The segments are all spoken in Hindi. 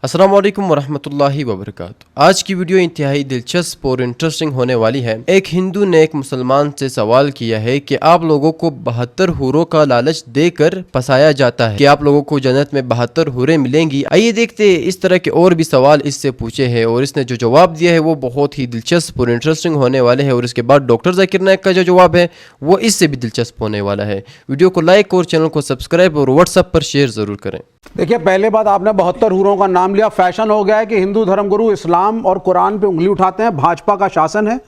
अस्सलाम वालेकुम वरहमतुल्लाहि वबरकातुहू। आज की वीडियो इंतहाई दिलचस्प और इंटरेस्टिंग होने वाली है। एक हिंदू ने एक मुसलमान से सवाल किया है कि आप लोगों को 72 हूरों का लालच देकर फंसाया जाता है कि आप लोगों को जन्नत में 72 हूरें मिलेंगी। आइए देखते हैं इस तरह के और भी सवाल इससे पूछे हैं और इसने जो जवाब दिया है वो बहुत ही दिलचस्प और इंटरेस्टिंग होने वाले हैं। और इसके बाद डॉक्टर जाकिर नायक का जो जवाब है वो इससे भी दिलचस्प होने वाला है। वीडियो को लाइक और चैनल को सब्सक्राइब और व्हाट्सएप पर शेयर जरूर करें। देखिए, पहले बात, आपने 72 हूरों का नाम लिया। फैशन हो गया है कि हिंदू धर्मगुरु इस्लाम और कुरान पे उंगली उठाते हैं। भाजपा का शासन है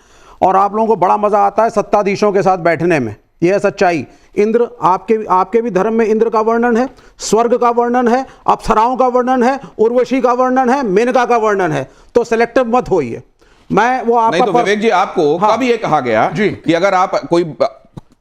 और आप लोगों को बड़ा मजा आता है सत्ताधीशों के साथ बैठने में। यह है सच्चाई। इंद्र, आपके भी धर्म में इंद्र का वर्णन है, स्वर्ग का वर्णन है, अप्सराओं का वर्णन है, उर्वशी का वर्णन है, मेनका का वर्णन है। तो सिलेक्टिव मत होइए। मैं वो आपका नहीं तो विवेक जी, आपको कब ये कहा गया जी कि अगर आप कोई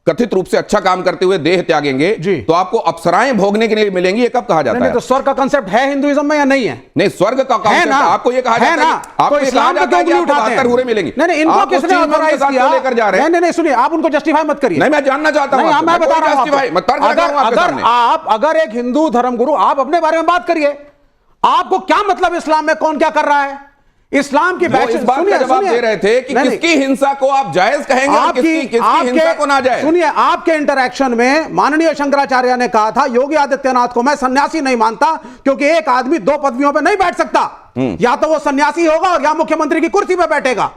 कथित रूप से अच्छा काम करते हुए देह त्यागेंगे तो आपको अप्सराएं भोगने के लिए मिलेंगी? ये कब कहा जाता है? तो स्वर्ग का कांसेप्ट है हिंदुइज्म में या नहीं है? नहीं, स्वर्ग का कांसेप्ट आपको ये कहा जाता है, आपको इस्लाम का क्यों उंगली उठाते हैं? 72 हूरें मिलेंगी। नहीं, इनको किसने ऑथराइज किया? लेकर जा रहे हैं। नहीं, सुनिए, आप उनको जस्टिफाई मत करिए। नहीं, मैं जानना चाहता हूं। मैं बता रहा हूं, अगर एक हिंदू धर्मगुरु, आप अपने बारे में बात करिए। आपको क्या मतलब इस्लाम में कौन क्या कर रहा है? इस्लाम की इस बात का जवाब दे रहे थे कि किसकी हिंसा को आप जायज कहेंगे और किसकी हिंसा को नाजायज। सुनिए, आपके इंटरैक्शन में माननीय शंकराचार्य ने कहा था योगी आदित्यनाथ को मैं सन्यासी नहीं मानता क्योंकि एक आदमी दो पदवियों पे नहीं बैठ सकता। या तो वो सन्यासी होगा और या मुख्यमंत्री की कुर्सी पे बैठेगा।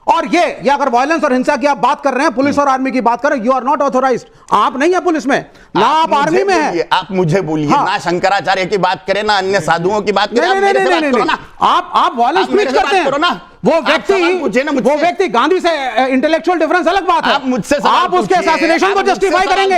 और ये अगर वायलेंस और हिंसा की आप बात कर रहे हैं, पुलिस और आर्मी की बात कर रहे हैं, यू आर नॉट ऑथोराइज्ड। आप नहीं है पुलिस में, ना आप आर्मी में है। आप मुझे बोलिए, ना शंकराचार्य की बात करें, ना अन्य साधुओं की बात करें। आप वायलेंस प्रीच करते हैं। वो व्यक्ति गांधी से इंटेलेक्चुअल डिफरेंस अलग बात है। आप मुझसे आप उसके असैसिनेशन को जस्टिफाई करेंगे?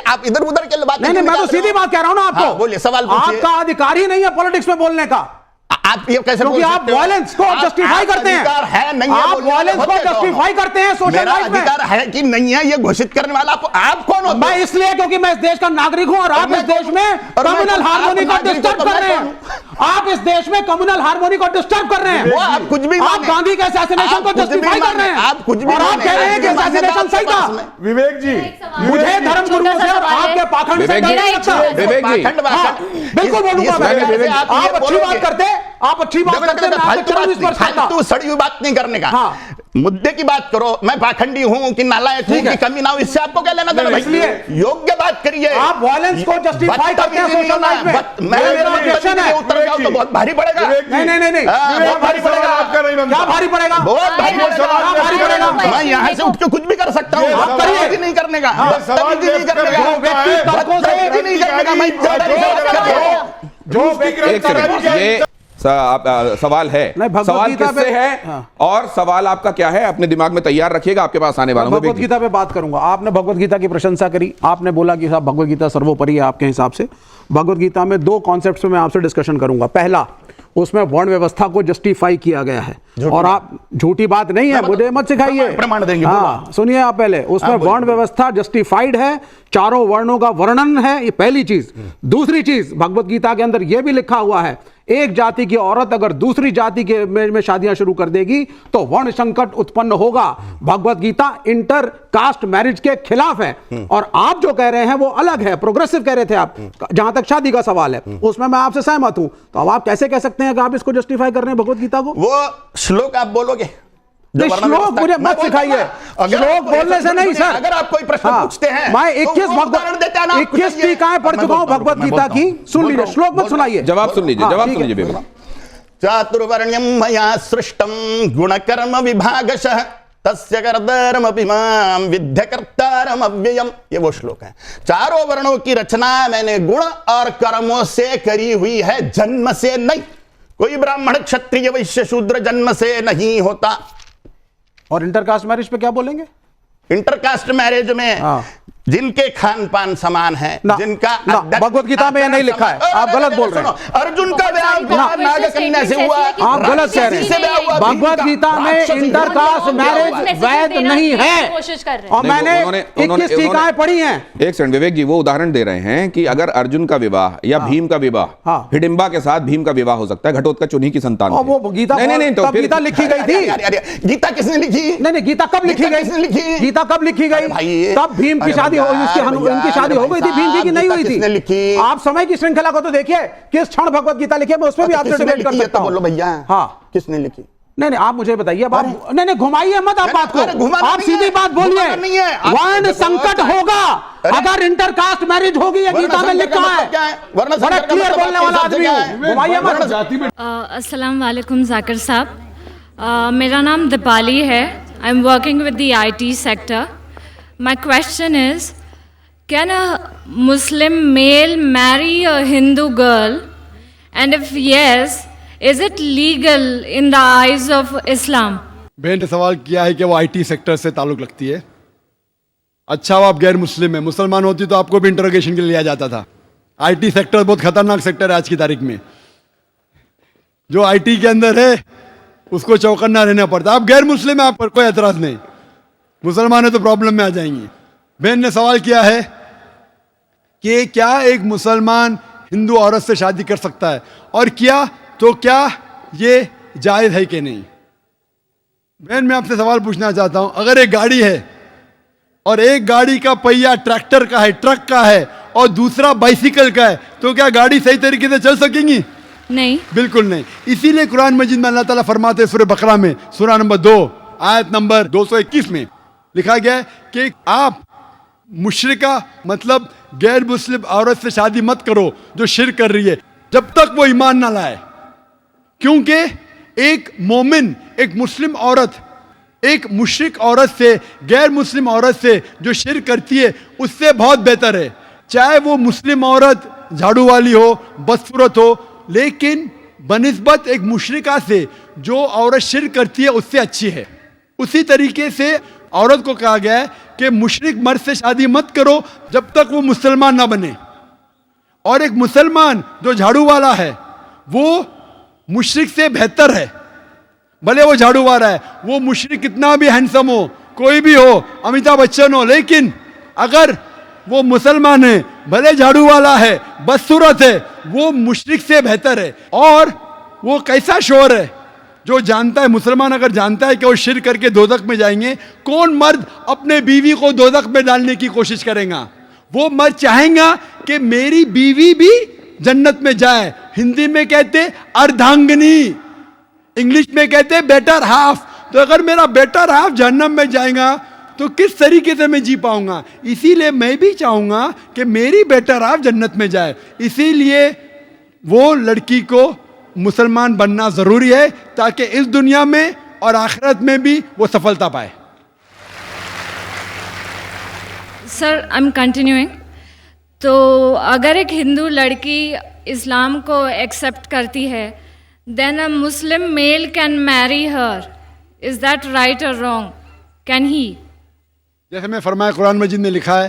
आप इधर उधर के बात नहीं, मैं तो सीधी बात कह रहा हूं ना आपको। बोलिए, सवाल पूछिए। आपका अधिकार ही नहीं है पॉलिटिक्स में बोलने का। आप ये कैसे क्योंकि आप वायलेंस को जस्टिफाई करते हैं। है नहीं, आप वायलेंस को जस्टिफाई करते हैं सोशल लाइफ में। अधिकार है कि नहीं है ये घोषित करने वाला आप कौन होते हैं? मैं इसलिए क्योंकि मैं इस देश का नागरिक हूं और आप इस देश में कम्युनल हार्मोनी को डिस्टर्ब कर रहे हैं। आप इस देश में कम्युनल हार्मोनी को डिस्टर्ब कर रहे हैं। आप कुछ भी, आप गांधी के असैसिनेशन को जस्टिफाई कर रहे हैं। आप कुछ भी, और आप कह रहे हैं कि असैसिनेशन सही था। विवेक जी, मुझे धर्मगुरुओं से और आपके पाखंड से डर नहीं लगता। विवेक जी, बिल्कुल बोलूंगा मैं। आप अच्छी बात करते, आप अच्छी बात करते, फालतू सड़ी हुई बात नहीं करने का। मुद्दे की बात करो। मैं पाखंडी हूं कि नालायक हूं कि कमी ना हो, इससे आपको क्या लेना देना? इसलिए योग्य बात करिए। आप वायलेंस को जस्टिफाई करते हैं सोशल लाइफ में। मेरा क्वेश्चन है, उत्तर जाओ तो बहुत भारी पड़ेगा। नहीं, बहुत भारी पड़ेगा। क्या भारी पड़ेगा? बहुत भारी पड़ेगा। मैं यहां से उठ के कुछ भी कर सकता हूं। आप करिए नहीं करने का, नहीं करने का, व्यक्ति तर्कों से नहीं करने का। मैं जो ये सवाल है, सवाल किससे है और सवाल आपका क्या है? अपने दिमाग में तैयार रखिएगा, आपके पास आने वाला हूं। भगवत गीता पे बात करूंगा। आपने भगवत गीता की प्रशंसा करी, आपने बोला कि साहब भगवत गीता सर्वोपरि है आपके हिसाब से। भगवत गीता में दो कॉन्सेप्ट्स पे मैं आपसे डिस्कशन करूंगा। पहला, उसमें वर्ण व्यवस्था को जस्टिफाई किया गया है और आप, झूठी बात नहीं है, मुझे मत सिखाइए, प्रमाण देंगे। हाँ, सुनिए आप पहले, उसमें वर्ण व्यवस्था जस्टिफाइड है, चारों वर्णों का वर्णन है, ये पहली चीज। दूसरी चीज, भगवत गीता के अंदर यह भी लिखा हुआ है एक जाति की औरत अगर दूसरी जाति के में शादियां शुरू कर देगी तो वर्ण संकट उत्पन्न होगा। Bhagavad Gita inter caste marriage के खिलाफ है। और आप जो कह रहे हैं वो अलग है, प्रोग्रेसिव कह रहे थे आप, जहां तक शादी का सवाल है उसमें मैं आपसे सहमत हूं। तो अब आप कैसे कह सकते हैं कि आप इसको जस्टिफाई कर रहे हैं भगवत गीता को? वो श्लोक आप बोलोगे, श्लोक मुझे मत सिखाइए। श्लोक बोलने से नहीं सर। अगर आप कोई प्रश्न पूछते हैं, मैं 21 टीकाएं पढ़ चुका हूं भगवत गीता की। सुन लीजिए, श्लोक मत सुनाइए, जवाब सुन लीजिए, जवाब सुन लीजिए। चातुर्वर्ण्यं मया सृष्टं गुणकर्म विभागशः तस्य कर्तारमपि मां विद्य कर्तारम् अव्ययम्। ये वो श्लोक है। चारों वर्णों की रचना मैंने गुण और कर्मों से करी हुई है, जन्म से नहीं। कोई ब्राह्मण क्षत्रिय वैश्य शूद्र जन्म से नहीं होता। और इंटरकास्ट मैरिज पे क्या बोलेंगे? इंटरकास्ट मैरिज में जिनके खान पान समान है, जिनका भगवत गीता में नहीं लिखा है, आप गलत बोल रहे हैं। अर्जुन का ब्याह नाग कन्या से हुआ, आप गलत कह रहे हैं। भगवत गीता में इंटरकास्ट मैरिज वैध नहीं है और मैंने 21 टीकाएं पढ़ी हैं। एक सेकंड विवेक जी, वो उदाहरण दे रहे हैं कि अगर अर्जुन का विवाह या भीम का विवाह, हिडिंबा के साथ भीम का विवाह हो सकता है, घटोत्कच उन्हीं की संतान। वो गीता गीता लिखी गई थी। गीता किसने लिखी? नहीं, गीता कब लिखी गई? गीता कब लिखी गई? तब भीम की शादी शादी हो इनकी शादी हो गई थी भीम जी की नहीं हुई किसने थी? लिखी? आप समय की श्रृंखला को तो देखिए, किस क्षण भगवत गीता लिखी है, मैं उसमें भी आपसे डिबेट कर सकता हूं। बोलो भैया, हाँ, किसने लिखी? नहीं आप मुझे बताइए। नहीं घुमाइए मत आप बात को, आप सीधी बात बोलिए। वर्ण संकट होगा अगर इंटरकास्ट मैरिज होगी, ये गीता में लिखा है। बड़ा क्लियर बोलने वाला आदमी हूं, घुमाइए मत। अस्सलाम वालेकुम जाकिर साहब, मेरा नाम दीपाली है। I am working with the IT sector. My question is, can a Muslim male marry a Hindu girl, and if yes, is it legal in the eyes of Islam? बहन ने सवाल किया है कि वो IT सेक्टर से ताल्लुक रखती है। अच्छा, वो आप गैर मुस्लिम है, मुसलमान होती तो आपको भी इंटरोगेशन के लिए लिया जाता था। IT सेक्टर बहुत खतरनाक सेक्टर है आज की तारीख में। जो IT के अंदर है उसको चौकन्ना रहना पड़ता। आप गैर मुस्लिम है, आप पर कोई एतराज नहीं, मुसलमान है तो प्रॉब्लम में आ जाएंगी। बहन ने सवाल किया है कि क्या एक मुसलमान हिंदू औरत से शादी कर सकता है, और किया तो क्या ये जायज़ है कि नहीं। बहन, मैं आपसे सवाल पूछना चाहता हूं, अगर एक गाड़ी है और एक गाड़ी का पहिया ट्रैक्टर का है, ट्रक का है, और दूसरा बाइसिकल का है, तो क्या गाड़ी सही तरीके से चल सकेंगी? नहीं, बिल्कुल नहीं। इसीलिए कुरान मजीद में अल्लाह ताला फरमाते हैं, सूरह बकरा में सूरह नंबर 2 आयत नंबर 221 में लिखा गया है कि आप मुशरिका मतलब गैर मुस्लिम औरत से शादी मत करो जो शिर्क कर रही है, जब तक वो ईमान ना लाए। क्योंकि एक मोमिन, एक मुस्लिम औरत, एक मुशरिक औरत से, गैर मुस्लिम औरत से जो शिर्क करती है, उससे बहुत बेहतर है। चाहे वो मुस्लिम औरत झाड़ू वाली हो, बदसूरत हो, लेकिन बनिस्बत एक मुशरिका से जो औरत शिर्क करती है उससे अच्छी है। उसी तरीके से औरत को कहा गया है कि मुशरिक मर्द से शादी मत करो जब तक वो मुसलमान ना बने। और एक मुसलमान जो झाड़ू वाला है वो मुशरिक से बेहतर है, भले वो झाड़ू वाला है, वो मुशरिक कितना भी हैंडसम हो, कोई भी हो, अमिताभ बच्चन हो, लेकिन अगर वो मुसलमान है, भले झाड़ू वाला है, बदसूरत है, वो मुशरिक से बेहतर है। और वो कैसा शोर है जो जानता है, मुसलमान अगर जानता है कि वो शिर्क करके दोज़ख में जाएंगे, कौन मर्द अपने बीवी को दोज़ख में डालने की कोशिश करेगा? वो मर्द चाहेगा कि मेरी बीवी भी जन्नत में जाए। हिंदी में कहते अर्धांगिनी, इंग्लिश में कहते बेटर हाफ। तो अगर मेरा बेटर हाफ जहन्नम में जाएगा तो किस तरीके से मैं जी पाऊंगा? इसीलिए मैं भी चाहूंगा कि मेरी बेटर हाफ जन्नत में जाए। इसीलिए वो लड़की को मुसलमान बनना जरूरी है ताकि इस दुनिया में और आखिरत में भी वो सफलता पाए। Sir, I am continuing. तो अगर एक हिंदू लड़की इस्लाम को एक्सेप्ट करती है, then a Muslim male can marry her, is that right और रॉन्ग? Can he? जैसे मैं फरमाया, कुरान मजीद में लिखा है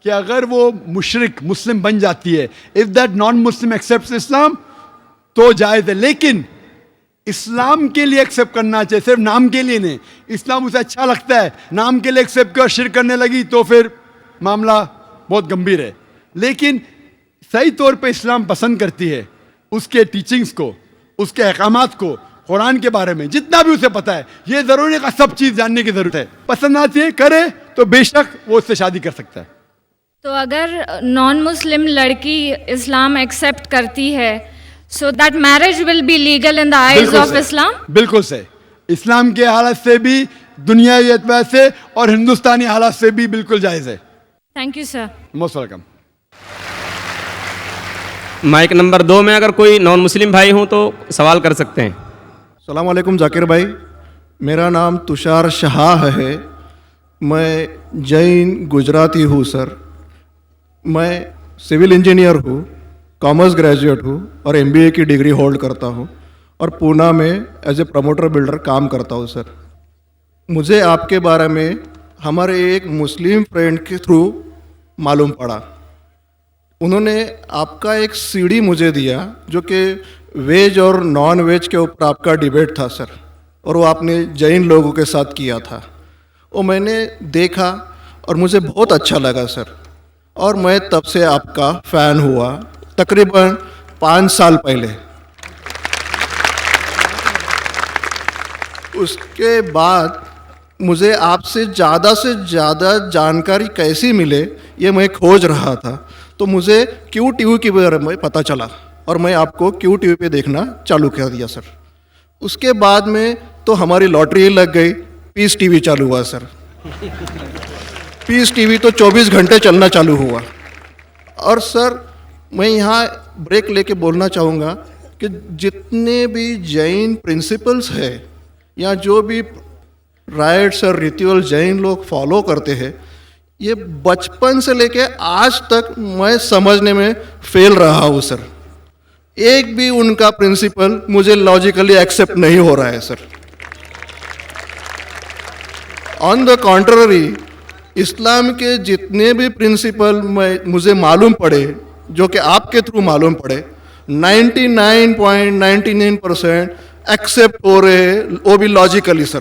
कि अगर वो मुशरिक मुस्लिम बन जाती है, if that non Muslim accepts Islam, तो जायज़ है। लेकिन इस्लाम के लिए एक्सेप्ट करना चाहिए, सिर्फ नाम के लिए नहीं। इस्लाम उसे अच्छा लगता है, नाम के लिए एक्सेप्ट कर शिर्क करने लगी तो फिर मामला बहुत गंभीर है। लेकिन सही तौर पे इस्लाम पसंद करती है उसके टीचिंग्स को, उसके अहकामात को, कुरान के बारे में जितना भी उसे पता है। ये जरूरी का सब चीज़ जानने की जरूरत है। पसंद आती है, करे तो बेशक वो उससे शादी कर सकता है। तो अगर नॉन मुस्लिम लड़की इस्लाम एक्सेप्ट करती है, so that marriage will be legal in the eyes of Islam? बिल्कुल सही। इस्लाम के हालत से भी, दुनियावी एतबार से और हिंदुस्तानी हालत से भी बिल्कुल जायज़ है। Thank you sir. Most welcome. Mike number 2 में अगर कोई नॉन मुस्लिम भाई हो तो सवाल कर सकते हैं। अस्सलाम वालेकुम जाकिर भाई, मेरा नाम तुषार शाह है। मैं जैन गुजराती हूँ सर। मैं सिविल इंजीनियर हूँ, कॉमर्स ग्रेजुएट हूँ और MBA की डिग्री होल्ड करता हूँ और पूना में एज ए प्रमोटर बिल्डर काम करता हूँ सर। मुझे आपके बारे में हमारे एक मुस्लिम फ्रेंड के थ्रू मालूम पड़ा। उन्होंने आपका एक CD मुझे दिया जो कि वेज और नॉन वेज के ऊपर आपका डिबेट था सर, और वो आपने जैन लोगों के साथ किया था। वो मैंने देखा और मुझे बहुत अच्छा लगा सर, और मैं तब से आपका फ़ैन हुआ तकरीबन 5 साल पहले। उसके बाद मुझे आपसे ज़्यादा जानकारी कैसी मिले ये मैं खोज रहा था, तो मुझे क्यू टीवी के बारे में पता चला और मैं आपको क्यू टीवी पे देखना चालू कर दिया सर। उसके बाद में तो हमारी लॉटरी लग गई, पीस टीवी चालू हुआ सर। पीस टीवी तो 24 घंटे चलना चालू हुआ। और सर मैं यहाँ ब्रेक लेके बोलना चाहूँगा कि जितने भी जैन प्रिंसिपल्स है या जो भी राइट्स और रिचुअल जैन लोग फॉलो करते हैं, ये बचपन से लेके आज तक मैं समझने में फेल रहा हूँ सर। एक भी उनका प्रिंसिपल मुझे लॉजिकली एक्सेप्ट नहीं हो रहा है सर। ऑन द कॉन्ट्ररी, इस्लाम के जितने भी प्रिंसिपल मुझे मालूम पड़े, जो कि आपके थ्रू मालूम पड़े, 99.99% एक्सेप्ट हो रहे हैं, वो भी लॉजिकली सर।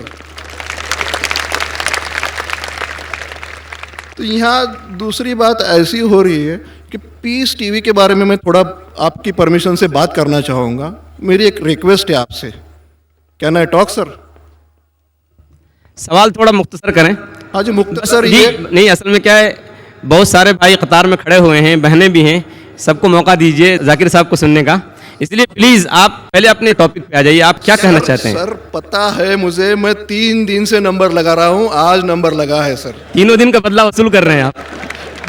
तो यहाँ दूसरी बात ऐसी हो रही है कि पीस टीवी के बारे में मैं थोड़ा आपकी परमिशन से बात करना चाहूँगा। मेरी एक रिक्वेस्ट है आपसे, कैन आई टॉक सर? सवाल थोड़ा मुख्तसर करें। हाँ जी, मुख्तसर जी, ये नहीं, असल में क्या है, बहुत सारे भाई कतार में खड़े हुए हैं, बहनें भी हैं, सबको मौका दीजिए जाकिर साहब को सुनने का। इसलिए प्लीज आप पहले अपने टॉपिक पे आ जाइए, आप क्या कहना चाहते हैं? सर पता है मुझे, मैं 3 दिन से नंबर लगा रहा हूँ, आज नंबर लगा है सर। 3 दिन का बदला वसूल कर रहे हैं आप?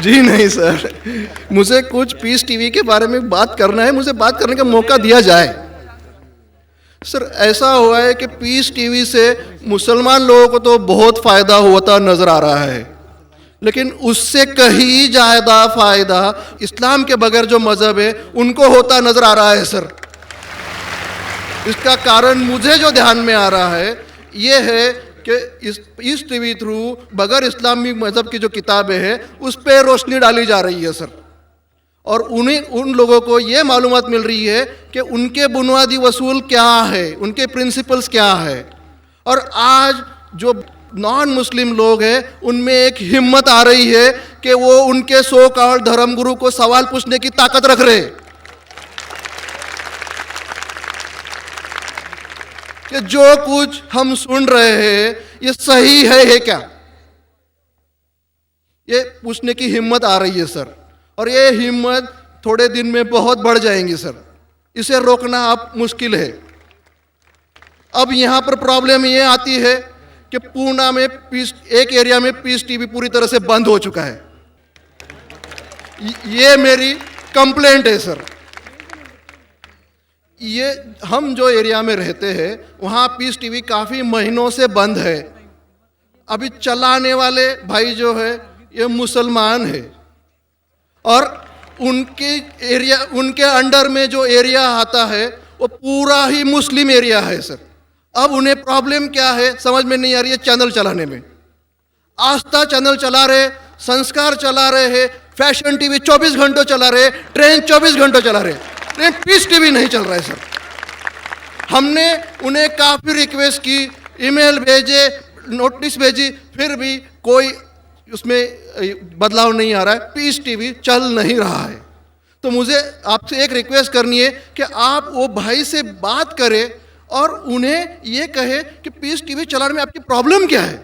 जी नहीं सर, मुझे कुछ पीस टीवी के बारे में बात करना है, मुझे बात करने का मौका दिया जाए। सर ऐसा हुआ है कि पीस टीवी से मुसलमान लोगों को तो बहुत फ़ायदा होता नज़र आ रहा है, लेकिन उससे कहीं ज़्यादा फ़ायदा इस्लाम के बगैर जो मज़हब है उनको होता नज़र आ रहा है सर। इसका कारण मुझे जो ध्यान में आ रहा है ये है कि इस टीवी थ्रू बगैर इस्लामी मज़हब की जो किताबें हैं उस पर रोशनी डाली जा रही है सर। और उन लोगों को ये मालूमात मिल रही है कि उनके बुनियादी वसूल क्या है, उनके प्रिंसिपल्स क्या है। और आज जो नॉन मुस्लिम लोग हैं उनमें एक हिम्मत आ रही है कि वो उनके सो कॉल्ड धर्मगुरु को सवाल पूछने की ताकत रख रहे हैं कि जो कुछ हम सुन रहे हैं ये सही है क्या, ये पूछने की हिम्मत आ रही है सर। और ये हिम्मत थोड़े दिन में बहुत बढ़ जाएंगी सर, इसे रोकना अब मुश्किल है। अब यहाँ पर प्रॉब्लम ये आती है कि पूना में एक एरिया में पीस टीवी पूरी तरह से बंद हो चुका है। ये मेरी कंप्लेंट है सर। ये हम जो एरिया में रहते हैं वहाँ पीस टीवी काफ़ी महीनों से बंद है। अभी चलाने वाले भाई जो है ये मुसलमान है और उनके अंडर में जो एरिया आता है वो पूरा ही मुस्लिम एरिया है सर। अब उन्हें प्रॉब्लम क्या है समझ में नहीं आ रही है। चैनल चलाने में आस्था चैनल चला रहे, संस्कार चला रहे हैं, फैशन टीवी 24 घंटों चला रहे, ट्रेन 24 घंटों चला रहे, लेकिन पीस टीवी नहीं चल रहा है सर। हमने उन्हें काफ़ी रिक्वेस्ट की, ईमेल भेजे, नोटिस भेजी, फिर भी कोई उसमें बदलाव नहीं आ रहा है, पीस टीवी चल नहीं रहा है। तो मुझे आपसे एक रिक्वेस्ट करनी है कि आप वो भाई से बात करें और उन्हें ये कहे कि पीस टीवी चलाने में आपकी प्रॉब्लम क्या है।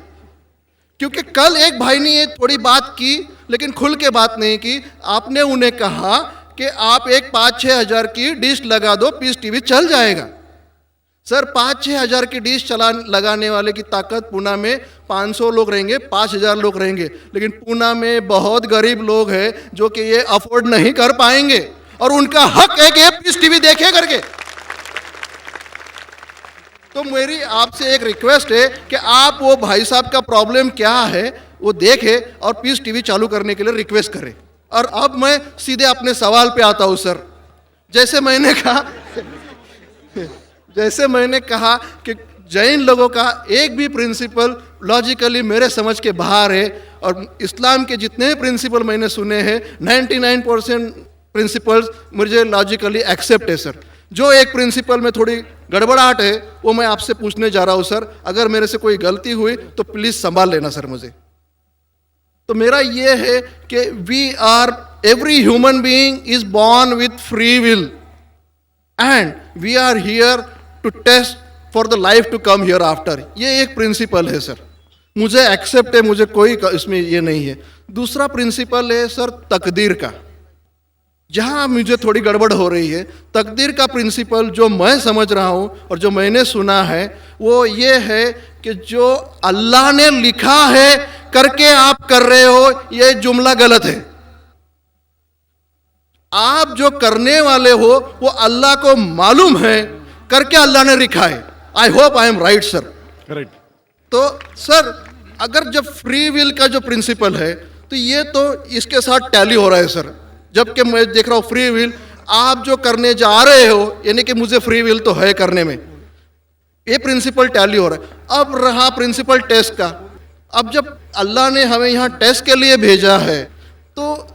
क्योंकि कल एक भाई ने ये थोड़ी बात की लेकिन खुल के बात नहीं की। आपने उन्हें कहा कि आप एक 5-6 हज़ार की डिश लगा दो, पीस टीवी चल जाएगा। सर 5-6 हज़ार की डिश लगाने वाले की ताकत पूना में 500 लोग रहेंगे, 5,000 लोग रहेंगे, लेकिन पूना में बहुत गरीब लोग हैं जो कि ये अफोर्ड नहीं कर पाएंगे और उनका हक है कि पीस टीवी देखे करके। तो मेरी आपसे एक रिक्वेस्ट है कि आप वो भाई साहब का प्रॉब्लम क्या है वो देखें और पीस टीवी चालू करने के लिए रिक्वेस्ट करें। और अब मैं सीधे अपने सवाल पे आता हूँ सर। जैसे मैंने कहा कि जैन लोगों का एक भी प्रिंसिपल लॉजिकली मेरे समझ के बाहर है और इस्लाम के जितने भी प्रिंसिपल मैंने सुने हैं 99% प्रिंसिपल्स मुझे लॉजिकली एक्सेप्ट है सर। जो एक प्रिंसिपल में थोड़ी गड़बड़ाहट है वो मैं आपसे पूछने जा रहा हूँ सर। अगर मेरे से कोई गलती हुई तो प्लीज़ संभाल लेना सर मुझे। तो मेरा ये है कि every human being is born with free will and we are here to test for the life to come hereafter. ये एक प्रिंसिपल है सर। मुझे एक्सेप्ट है, मुझे कोई इसमें ये नहीं है। दूसरा प्रिंसिपल है सर तकदीर का, जहां मुझे थोड़ी गड़बड़ हो रही है। तकदीर का प्रिंसिपल जो मैं समझ रहा हूं और जो मैंने सुना है वो ये है कि जो अल्लाह ने लिखा है करके आप कर रहे हो, ये जुमला गलत है। आप जो करने वाले हो वो अल्लाह को मालूम है करके अल्लाह ने लिखा है। I hope I am right sir. Correct. तो सर अगर जब फ्री विल का जो प्रिंसिपल है तो ये तो इसके साथ टैली हो रहा है सर। जबकि मैं देख रहा हूँ फ्री विल आप जो करने जा रहे हो, यानी कि मुझे फ्री विल तो है करने में, ये प्रिंसिपल टैली हो रहा है। अब रहा प्रिंसिपल टेस्ट का। अब जब अल्लाह ने हमें यहाँ टेस्ट के लिए भेजा है तो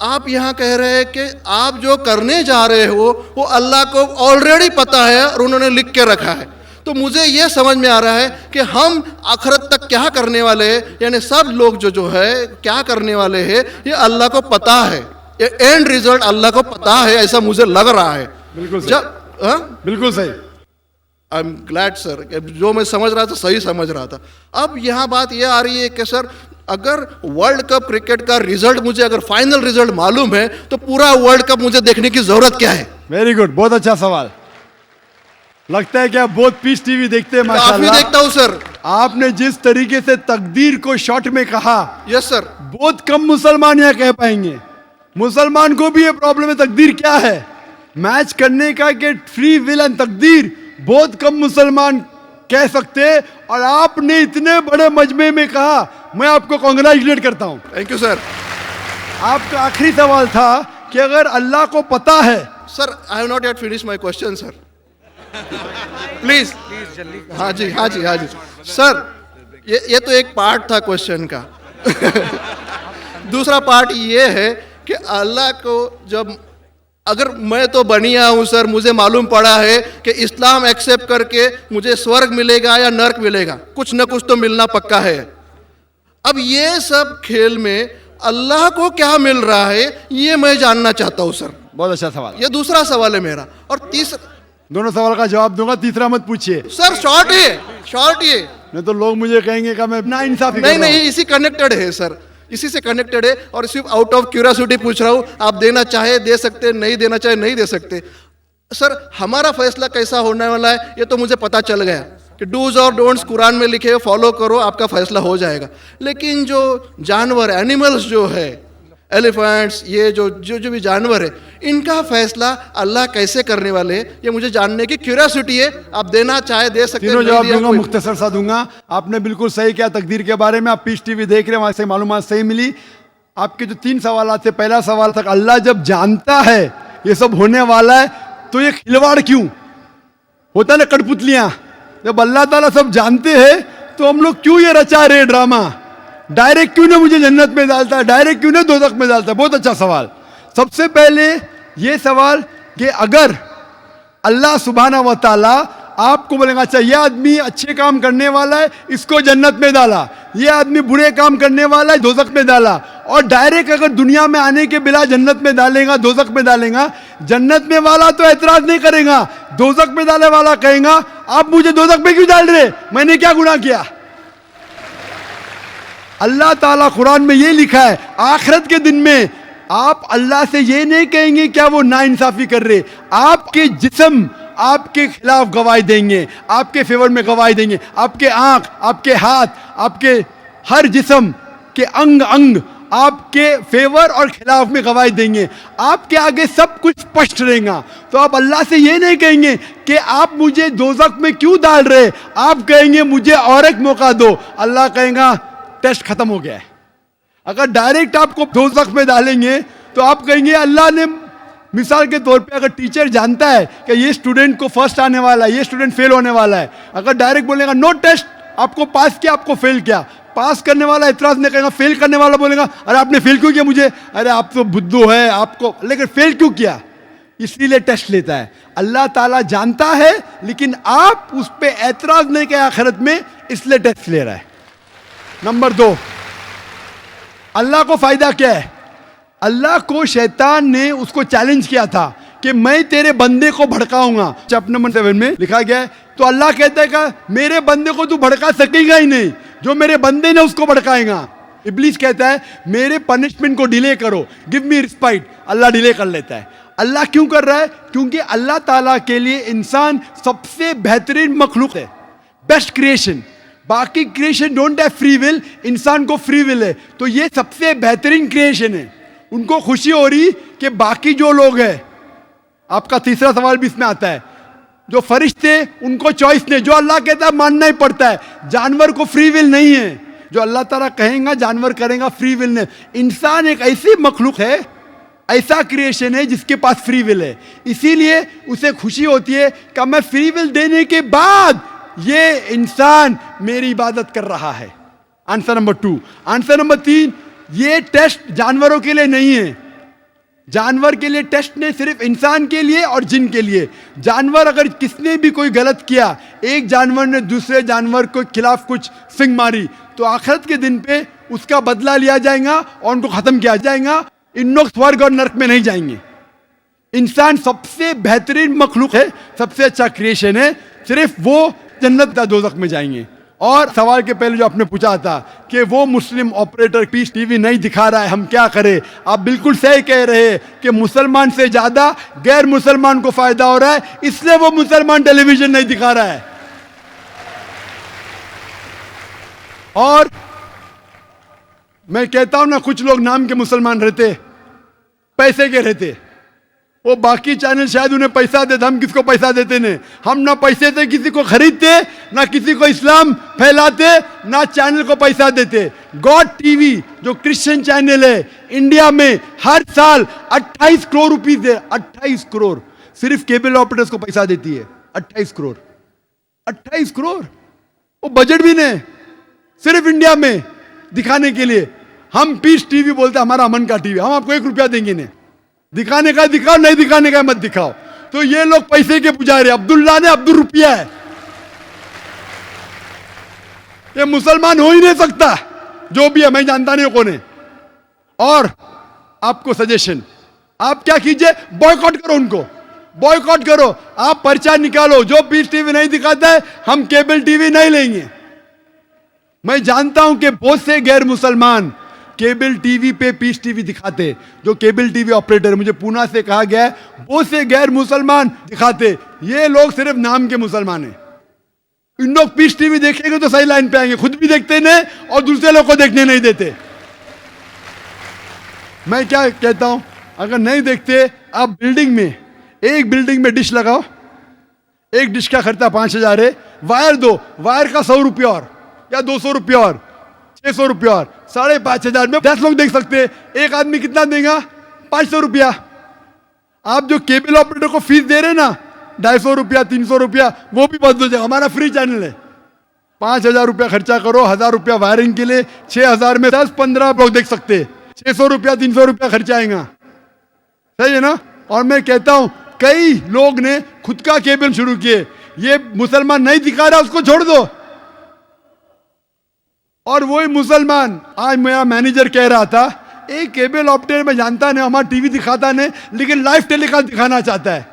आप यहाँ कह रहे हैं कि आप जो करने जा रहे हो वो अल्लाह को ऑलरेडी पता है और उन्होंने लिख के रखा है। तो मुझे ये समझ में आ रहा है कि हम आखिरत तक क्या करने वाले हैं, यानी सब लोग जो है क्या करने वाले हैं ये अल्लाह को पता है, ये एंड रिजल्ट अल्लाह को पता है, ऐसा मुझे लग रहा है। बिल्कुल सही। बिल्कुल सही। आई एम ग्लैड सर, जो मैं समझ रहा था सही समझ रहा था। अब यहाँ बात ये आ रही है कि सर अगर वर्ल्ड कप क्रिकेट का रिजल्ट मुझे अगर फाइनल रिजल्ट मालूम है तो पूरा वर्ल्ड कप मुझे देखने की जरूरत क्या है? वेरी गुड, बहुत अच्छा सवाल। लगता है कि आप बहुत पीस टीवी देखते हैं। माशाल्लाह। काफी देखता हूं सर। आपने जिस तरीके से तकदीर को शॉर्ट में कहा, यस सर, बहुत कम मुसलमान यहाँ कह पाएंगे। मुसलमान को भी ये प्रॉब्लम है तकदीर क्या है, मैच करने का कि फ्री विल एंड तकदीर बहुत कम मुसलमान कह सकते हैं। और आपने इतने बड़े मजमे में कहा, मैं आपको कांग्रेचुलेट करता हूं। Thank you sir. आपका आखिरी सवाल था कि अगर अल्लाह को पता है। Sir I have not yet finish my question sir, please जल्दी। हाँ जी हाँ जी हाँ जी सर, ये तो एक पार्ट था क्वेश्चन का। दूसरा पार्ट ये है कि अल्लाह को जब अगर मैं तो बनिया हूं सर, मुझे मालूम पड़ा है कि इस्लाम एक्सेप्ट करके मुझे स्वर्ग मिलेगा या नर्क मिलेगा, कुछ न कुछ तो मिलना पक्का है। अब ये सब खेल में अल्लाह को क्या मिल रहा है ये मैं जानना चाहता हूं सर। बहुत अच्छा सवाल। ये दूसरा सवाल है मेरा। और तीसरा, दोनों सवाल का जवाब दूंगा, तीसरा मत पूछिए सर। शॉर्ट है, शॉर्ट ये, नहीं तो लोग मुझे कहेंगे कि मैं ना इंसाफी नहीं नहीं, इसी कनेक्टेड है सर, इसी से कनेक्टेड है। और सिर्फ आउट ऑफ क्यूरियोसिटी पूछ रहा हूं, आप देना चाहे दे सकते, नहीं देना चाहे नहीं दे सकते। सर हमारा फैसला कैसा होने वाला है ये तो मुझे पता चल गया कि डूज और डोंट्स कुरान में लिखे, फॉलो करो, आपका फैसला हो जाएगा। लेकिन जो जानवर, एनिमल्स जो है, एलिफेंट्स, ये जो भी जानवर है, इनका फैसला अल्लाह कैसे करने वाले हैं ये मुझे जानने की क्यूरियोसिटी है। आप देना चाहे दे सकते हैं। तीनों जवाब दूंगा, मुख्तसर सा दूंगा। आपने बिल्कुल सही किया तकदीर के बारे में। आप पीस टीवी देख रहे हैं, वहां से मालूमात सही मिली। आपके जो 3 सवाल थे, पहला सवाल था अल्लाह जब जानता है ये सब होने वाला है तो ये खिलवाड़ क्यों होता है ना, कठपुतलियां। जब अल्लाह ताला सब जानते हैं तो हम लोग क्यों ये रचा रहे ड्रामा, डायरेक्ट क्यों ना मुझे जन्नत में डालता है, डायरेक्ट क्यों ना दोज़ख में डालता है। बहुत अच्छा सवाल। सबसे पहले ये सवाल कि अगर अल्लाह सुब्हाना व तआला आपको बोलेगा अच्छा ये आदमी अच्छे काम करने वाला है इसको जन्नत में डाला, ये आदमी बुरे काम करने वाला है दोज़ख में डाला, और डायरेक्ट अगर दुनिया में आने के बिना जन्नत में डालेगा, दोज़ख में डालेगा, जन्नत में वाला तो एतराज नहीं करेगा, दोज़ख में डाले वाला कहेगा आप मुझे दोज़ख में क्यों डाल रहे, मैंने क्या गुनाह किया। अल्लाह ताला कुरान में ये लिखा है आखिरत के दिन में आप अल्लाह से ये नहीं कहेंगे क्या वो नाइंसाफी कर रहे, आपके जिस्म आपके खिलाफ गवाही देंगे, आपके फेवर में गवाही देंगे, आपके आंख, आपके हाथ, आपके हर जिस्म के अंग अंग आपके फेवर और खिलाफ में गवाही देंगे, आपके आगे सब कुछ स्पष्ट रहेगा। तो आप अल्लाह से ये नहीं कहेंगे कि आप मुझे दोज़ख में क्यों डाल रहे, आप कहेंगे मुझे और एक मौका दो। अल्लाह कहेगा टेस्ट खत्म हो गया है। अगर डायरेक्ट आपको दोज़ख में डालेंगे तो आप कहेंगे अल्लाह ने, मिसाल के तौर पे अगर टीचर जानता है कि ये स्टूडेंट को फर्स्ट आने वाला है, ये स्टूडेंट फेल होने वाला है, अगर डायरेक्ट बोलेगा नो टेस्ट, आपको पास किया आपको फेल किया, पास करने वाला एतराज नहीं करेगा, फेल करने वाला बोलेगा अरे आपने फेल क्यों किया मुझे, अरे आप तो बुद्धू है आपको, लेकिन फेल क्यों किया, इसलिए टेस्ट लेता है। अल्लाह ताला जानता है लेकिन आप उस पर एतराज नहीं किया आखिरत में, इसलिए टेस्ट ले रहा है। नंबर 2, अल्लाह को फायदा क्या है। अल्लाह को शैतान ने उसको चैलेंज किया था कि मैं तेरे बंदे को भड़काऊंगा, चैप्टर नंबर 7 में लिखा गया है। तो अल्लाह कहता है कि मेरे बंदे को तू भड़का सकेगा ही नहीं, जो मेरे बंदे ने उसको भड़काएगा। इब्लीस कहता है मेरे पनिशमेंट को डिले करो, गिव मी रिस्पाइट, अल्लाह डिले कर लेता है। अल्लाह क्यों कर रहा है? क्योंकि अल्लाह ताला के लिए इंसान सबसे बेहतरीन मखलूक है, बेस्ट क्रिएशन। बाकी creation don't have free will, इंसान को फ्री विल है, तो ये सबसे बेहतरीन क्रिएशन है। उनको खुशी हो रही कि बाकी जो लोग हैं, आपका तीसरा सवाल भी इसमें आता है, जो फरिश्ते उनको चॉइस नहीं, जो अल्लाह कहता है मानना ही पड़ता है। जानवर को फ्री विल नहीं है, जो अल्लाह ताला कहेगा जानवर करेगा, फ्री विल नहीं। इंसान एक ऐसी मखलूक है, ऐसा क्रिएशन है जिसके पास फ्री विल है, इसीलिए उसे खुशी होती है कि मैं फ्री विल देने के बाद ये इंसान मेरी इबादत कर रहा है। Answer number 2। आंसर नंबर 3, ये टेस्ट जानवरों के लिए नहीं है। जानवर के लिए टेस्ट नहीं, सिर्फ इंसान के लिए और जिन के लिए। जानवर अगर किसने भी कोई गलत किया, एक जानवर ने दूसरे जानवर के खिलाफ कुछ सिंग मारी, तो आखिरत के दिन पे उसका बदला लिया जाएगा और उनको खत्म किया जाएगा। इन लोग स्वर्ग और नरक में नहीं जाएंगे। इंसान सबसे बेहतरीन मखलूक है, सबसे अच्छा क्रिएशन है, सिर्फ वो जन्नत या दोज़ख में जाएंगे। और सवाल के पहले जो आपने पूछा था कि वो मुस्लिम ऑपरेटर पीस टीवी नहीं दिखा रहा है, हम क्या करें? आप बिल्कुल सही कह रहे हैं कि मुसलमान से ज्यादा गैर मुसलमान को फायदा हो रहा है, इसलिए वो मुसलमान टेलीविजन नहीं दिखा रहा है। और मैं कहता हूं ना, कुछ लोग नाम के मुसलमान रहते, पैसे के रहते, वो बाकी चैनल शायद उन्हें पैसा देते, हम किसको पैसा देते नहीं। हम ना पैसे से किसी को खरीदते, ना किसी को इस्लाम फैलाते, ना चैनल को पैसा देते। गॉड टीवी जो क्रिश्चियन चैनल है, इंडिया में हर साल 28 करोड़ रुपीस है, 28 करोड़ सिर्फ केबल ऑपरेटर्स को पैसा देती है। 28 करोड़, 28 करोड़, वो बजट भी नहीं, सिर्फ इंडिया में दिखाने के लिए। हम पीस टीवी बोलते हमारा अमन का टीवी, हम आपको 1 रुपया देंगे नहीं, दिखाने का दिखाओ, नहीं दिखाने का मत दिखाओ। तो ये लोग पैसे के पुजारी, अब्दुल्ला ने अब्दुल रुपया है, ये मुसलमान हो ही नहीं सकता, जो भी है, मैं जानता नहीं कौन है। और आपको सजेशन, आप क्या कीजिए, बॉयकॉट करो उनको, बॉयकॉट करो। आप पर्चा निकालो, जो पीस टीवी नहीं दिखाता है हम केबल टीवी नहीं लेंगे। मैं जानता हूं कि बहुत से गैर मुसलमान केबल टीवी पे पीस टीवी दिखाते, जो केबल टीवी ऑपरेटर, मुझे पूना से कहा गया है, बहुत से गैर मुसलमान दिखाते। ये लोग सिर्फ नाम के मुसलमान हैं। इन लोग पीस टीवी देखेंगे तो सही लाइन पे आएंगे, खुद भी देखते नहीं और दूसरे लोग को देखने नहीं देते। मैं क्या कहता हूं, अगर नहीं देखते, आप बिल्डिंग में, एक बिल्डिंग में डिश लगाओ, एक डिश का खर्चा 5000 है, वायर दो, वायर का 100 रुपया और या 200 रुपया और 600 रुपया और 5,500 में 10 लोग देख सकते हैं। एक आदमी कितना देगा? 500 रुपया। आप जो केबल ऑपरेटर को फीस दे रहे ना, 250 रुपया, 300 रुपया, वो भी बंद हो जाएगा। हमारा फ्री चैनल है, 5,000 रुपया खर्चा करो, 1,000 रुपया वायरिंग के लिए, 6,000 में 10-15 लोग देख सकते हैं, 600 रुपया 300 रुपया खर्चा आएगा, सही है ना? और मैं कहता हूं कई लोग ने खुद का केबल शुरू किए, ये मुसलमान नहीं दिखा रहा, उसको छोड़ दो। और वही मुसलमान, आज मेरा मैनेजर कह रहा था, एक केबल ऑपरेटर में जानता नहीं, हमारा टीवी दिखाता नहीं, लेकिन लाइव टेलीकास्ट दिखाना चाहता है।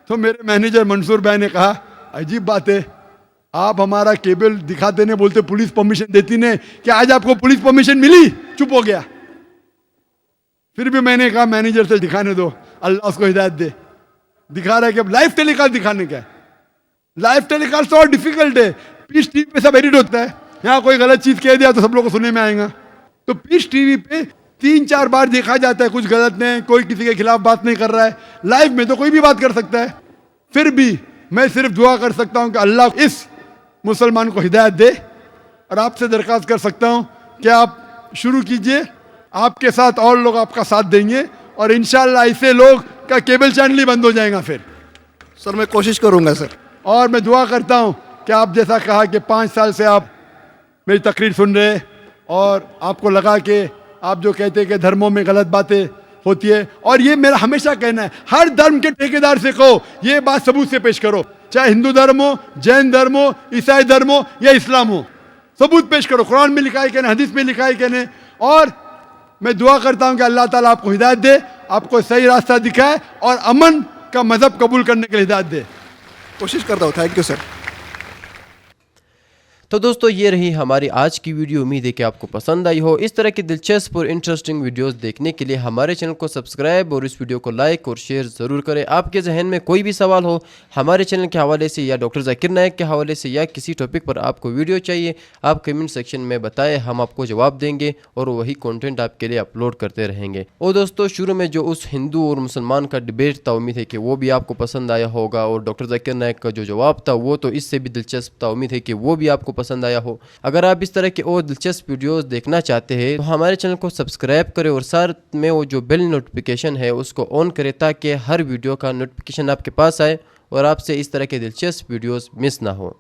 तो मेरे मैनेजर मंसूर भाई ने कहा, अजीब बात है, आप हमारा केबल दिखाते नहीं, बोलते पुलिस परमिशन देती नहीं, कि आज आपको पुलिस परमिशन मिली? चुप हो गया। फिर भी मैंने कहा मैनेजर से दिखाने दो, अल्लाह उसको हिदायत दे। दिखा रहा है कि अब लाइव टेलीकास्ट दिखाने का। लाइव टेलीकास्ट तो और डिफिकल्ट है, पीस टीवी पे सब एडिट होता है, यहाँ कोई गलत चीज कह दिया तो सब लोग को सुनने में आएगा। तो पीस टीवी पे 3-4 बार देखा जाता है, कुछ गलत नहीं, कोई किसी के खिलाफ बात नहीं कर रहा है। लाइव में तो कोई भी बात कर सकता है। फिर भी मैं सिर्फ दुआ कर सकता हूं कि अल्लाह इस मुसलमान को हिदायत दे, और आपसे दरख्वास्त कर सकता हूं कि आप शुरू कीजिए, आपके साथ और लोग आपका साथ देंगे, और इंशाअल्लाह ऐसे लोग का केबल चैनल ही बंद हो जाएगा। फिर सर मैं कोशिश करूंगा सर। और मैं दुआ करता हूं कि आप जैसा कहा कि 5 साल से आप मेरी तकरीर सुन रहे, और आपको लगा कि आप जो कहते हैं कि धर्मों में गलत बातें होती है, और ये मेरा हमेशा कहना है, हर धर्म के ठेकेदार से कहो, ये बात सबूत से पेश करो, चाहे हिंदू धर्म हो, जैन धर्म हो, ईसाई धर्म हो या इस्लाम हो, सबूत पेश करो, कुरान में लिखा है कहने, हदीस में लिखा है कहने। और मैं दुआ करता हूं कि अल्लाह ताला आपको हिदायत दे, आपको सही रास्ता दिखाए, और अमन का मजहब कबूल करने के लिए हिदायत दे। कोशिश करता हूँ। Thank you sir. तो दोस्तों ये रही हमारी आज की वीडियो। उम्मीद है कि आपको पसंद आई हो। इस तरह की दिलचस्प और इंटरेस्टिंग वीडियोस देखने के लिए हमारे चैनल को सब्सक्राइब और इस वीडियो को लाइक और शेयर ज़रूर करें। आपके जहन में कोई भी सवाल हो हमारे चैनल के हवाले से या डॉक्टर जाकिर नायक के हवाले से या किसी टॉपिक पर आपको वीडियो चाहिए, आप कमेंट सेक्शन में बताएं, हम आपको जवाब देंगे और वही कंटेंट आपके लिए अपलोड करते रहेंगे। और दोस्तों शुरू में जो उस हिंदू और मुसलमान का डिबेट था, उम्मीद है कि वो भी आपको पसंद आया होगा और डॉक्टर जाकिर नायक का जो जवाब था वो तो इससे भी दिलचस्प था। उम्मीद है कि वो भी आपको पसंद आया हो। अगर आप इस तरह के और दिलचस्प वीडियोस देखना चाहते हैं तो हमारे चैनल को सब्सक्राइब करें और साथ में वो जो बेल नोटिफिकेशन है उसको ऑन करें ताकि हर वीडियो का नोटिफिकेशन आपके पास आए और आपसे इस तरह के दिलचस्प वीडियोस मिस ना हो।